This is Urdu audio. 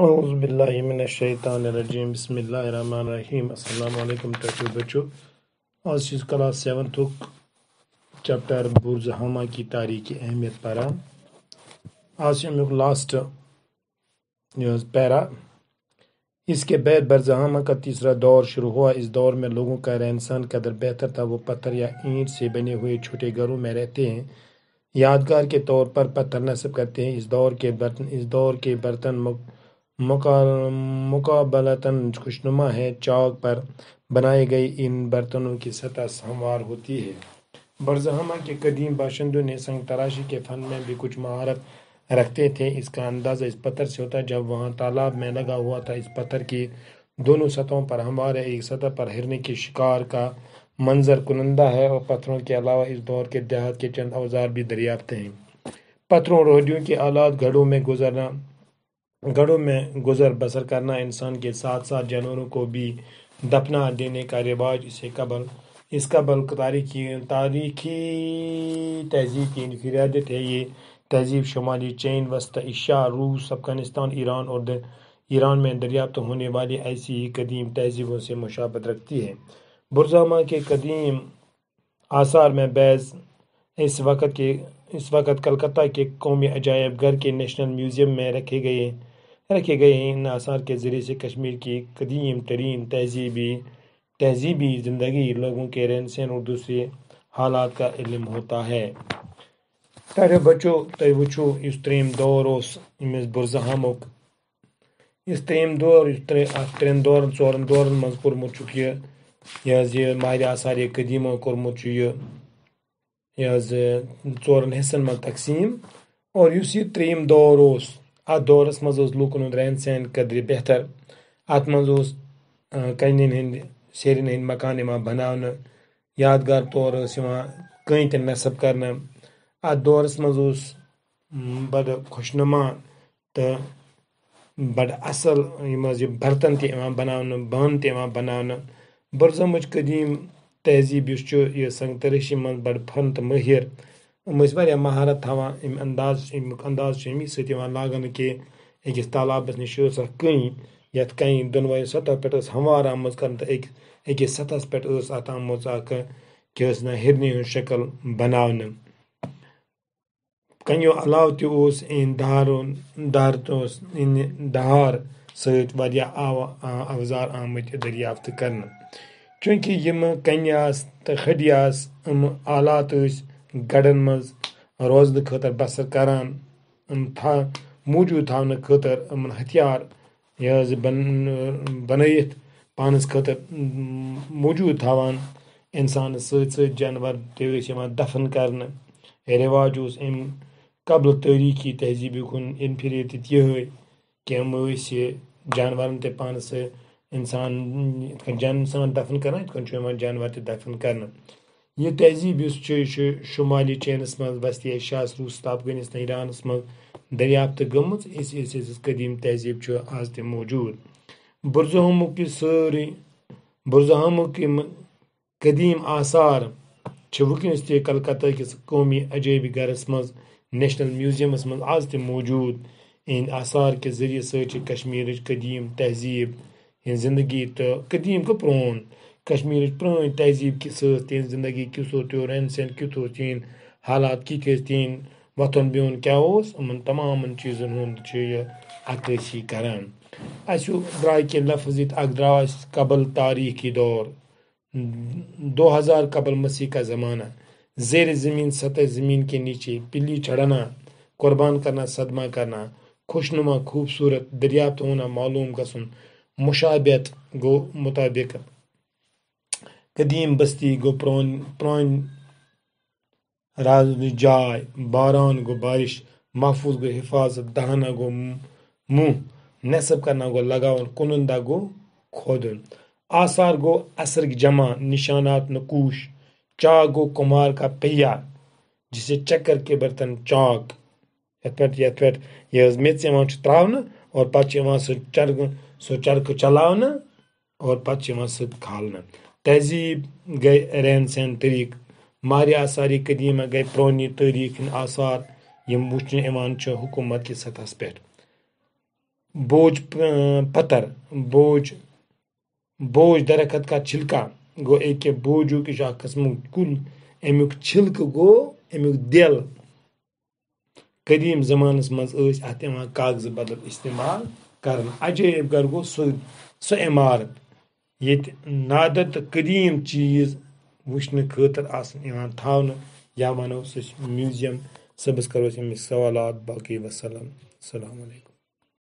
اعوذ باللہ من الشیطان الرجیم بسم اللہ الرحمن الرحیم السلام علیکم ٹوٹو بچو آج چھ کلاس 7 چیپٹر برزہامہ کی تاریخ کی اہمیت پران آج امیک لاسٹ پیرا اس کے بعد برزہامہ کا تیسرا دور شروع ہوا۔ اس دور میں لوگوں کا رہن سہن قدر بہتر تھا، وہ پتھر یا اینٹ سے بنے ہوئے چھوٹے گھروں میں رہتے ہیں، یادگار کے طور پر پتھر نصب کرتے ہیں۔ اس دور کے برتن مقابلتاً خوشنما ہے، چاک پر بنائے گئے ان برتنوں کی سطح ہموار ہوتی ہے۔ برزہامہ کے قدیم باشندوں نے سنگ تراشی کے فن میں بھی کچھ مہارت رکھتے تھے۔ اس کا اندازہ اس پتھر سے ہوتا ہے جب وہاں تالاب میں لگا ہوا تھا۔ اس پتھر کی دونوں سطحوں پر ہموار ہے، ایک سطح پر ہرن کے شکار کا منظر کنندہ ہے، اور پتھروں کے علاوہ اس دور کے دیہات کے چند اوزار بھی دریافت ہیں۔ پتھروں، روڈیوں کے آلات، گڑھوں میں گزر بسر کرنا، انسان کے ساتھ ساتھ جانوروں کو بھی دفنا دینے کا رواج اس قبل تاریخی تہذیب کی انفرادیت ہے۔ یہ تہذیب شمالی چین، وسطی ایشیا، روس، افغانستان، ایران میں دریافت ہونے والی ایسی ہی قدیم تہذیبوں سے مشابہت رکھتی ہے۔ برزہامہ کے قدیم آثار میں بعض اس وقت کلکتہ کے قومی عجائب گھر کے نیشنل میوزیم میں رکھے گئے ہیں۔ ان آثار کے ذریعے سے کشمیر کی قدیم ترین تہذیبی زندگی، لوگوں کے رہن سہن اور دوسرے حالات کا علم ہوتا ہے۔ پیارے بچو تُہۍ وُچھو اس تریم دور امس برزہامک اس تریم دور ترین دورن ژورن دورن مز کورمت یہ ماہر آثار قدیمو کورمت یہ ژورن حصن مز تقسیم، اور اس یہ تریم دور ات دورس مز لوکن ہند رہن سہن قدر بہتر۔ ات مز کنین ہند سیرین ہند مکان بناونہ، یادگار طور کینت نصب کرنا۔ ات دورس مز بڑ خوشنما تو بڑ اصل یہ برتن بناونہ، بانہٕ تہِ بناونہ۔ برزہمچ قدیم تہذیب یہ سنگ تراشی من بڑ فن تو ماہر، واریاہ مہارت تھاوان۔ امیک انداز امی سۭتۍ لاگنہٕ کہ أکِس تالابس نِش اکھ کٔنۍ، یتھ کٔنۍ دۄنوَے سطح پٮ۪ٹھ ہموار آمٕژ کرنہٕ تہٕ أکِس سطحس پٮ۪ٹھ اتھ آمٕژ اکھ کیاہ ٲس ونان ہرنہِ ہٕنٛز شکل بناونہٕ۔ کنیو علاوٕ تہِ اوس دھار سۭتۍ واریاہ اوزار آمٕتۍ دریافت کرنہٕ۔ چوٗنٛکہِ یِم کنہِ آسہٕ تہٕ کھڈی آسہٕ، آلات ٲسۍ گڑھن منٛز روزنہٕ خٲطرٕ بسر کران، موجوٗد تھاونہٕ خٲطرٕ ہتھیار بنٲیِتھ پانس خٲطرٕ موجوٗد تھاوان، انسانس سۭتۍ سۭتۍ جانور تہِ ٲسۍ یِوان دفن کرنہٕ۔ رواج اوس امہِ قبل تٲریخی تہذیبُک انفرادیت یِہے کہ یِم ٲسۍ جانورن تہِ پانس سۭتۍ انسان دفن کران، یِتھ کٔنۍ چھُ یِوان جانور تہِ دفن کرنہٕ۔ یہ تہذیب یُس چھُ یہِ چھُ شمالی چینس منٛز، وسطی ایشیاہس، روس تہٕ افغانستان، ایرانس منٛز دریافت گٔمٕژ۔ اس قدیم تہذیب چھُ آز تہِ موجوٗد۔ برزہامُک یِم قدیم آثار چھِ وٕنکیٚنس تہِ کلکتہ کِس قومی عجٲیب گھرس منٛز، نیشنل میوزیمس منٛز آز تہِ موجوٗد۔ اِہنٛدِ آثار کہِ ذٔریعہٕ سۭتۍ چھِ کشمیرٕچ قدیم تہذیب ہٕنٛز زندگی تہٕ قدیم گوٚو پرٛون، کشمیرٕچ پرٛٲنۍ تہذیب کہِ سۭتۍ تِہنٛز زندگی کِژھ اوس، تِہُنٛد رہن سہن کیُتھ اوس، تِہنٛدۍ حالات کِتھ ٲسۍ، تِہنٛد وۄتھُن بِہُن کیٛاہ اوس، یِمن تمامن چیٖزن ہُنٛد چھُ یہِ عکٲسی کران۔ اسہِ درٛاے کینٛہہ لفظ ییٚتہِ، اکھ درٛاو اسہِ قبل تاریخی دور، 2000 قبل مسیح کا زمانہ، زیر زمین، سطح زمین کے نیچے، پلی چڑھنا، قربان کرنا، صدمہ کرنا، خوشنما، خوبصورت، دریافت ہونا، معلوم گژھُن، مشابہت گوٚو مطابق، قدیم بستی گوٚو پرٛٲنۍ رازنٕچ جاے، باران گوٚو بارش، محفوظ گوٚو حفاظت، دہنا گوٚو منہ، نصب کرنا گوٚو لگاوُن، کنندہ گوٚو کھودُن۔ آثار گوٚو اثرٕکۍ جمع، نشانات نقوش، چاک گوٚو کمار کا پہیا جسے چکر کے برتن چاک، یتھ پٮ۪ٹھ یہ میژ یِوان چھُ تراونہٕ، اور پتہٕ چھُ یِوان سُہ چرکہٕ چلاونہٕ، اور پتہٕ چھُ یِوان سُہ کھالنہٕ۔ تہذیب گٔے رہن سہن طریقہٕ، ماہر آثار قدیمہ گٔے پرٛٲنی تٲریخ ہٕنٛدۍ آثار یِم وٕچھنہٕ یِوان چھِ حکوٗمت کِس سطحس پٮ۪ٹھ۔ بوجھ پتھر بوجھ درخت کا چھلکا گو ایک بوجھک یہ قسم کل امیک چھلکہ گو امیک دل قدیم زمانس مز ات کاغذ بدل استعمال کرن عجیب گر گو سہ عمارت یت نادر تو قدیم چیز وچھنے خاطر آسان تھاونہ یا ونو سہ میوزیم صبس کرو امک سوالات باقی وسلام السلام علیکم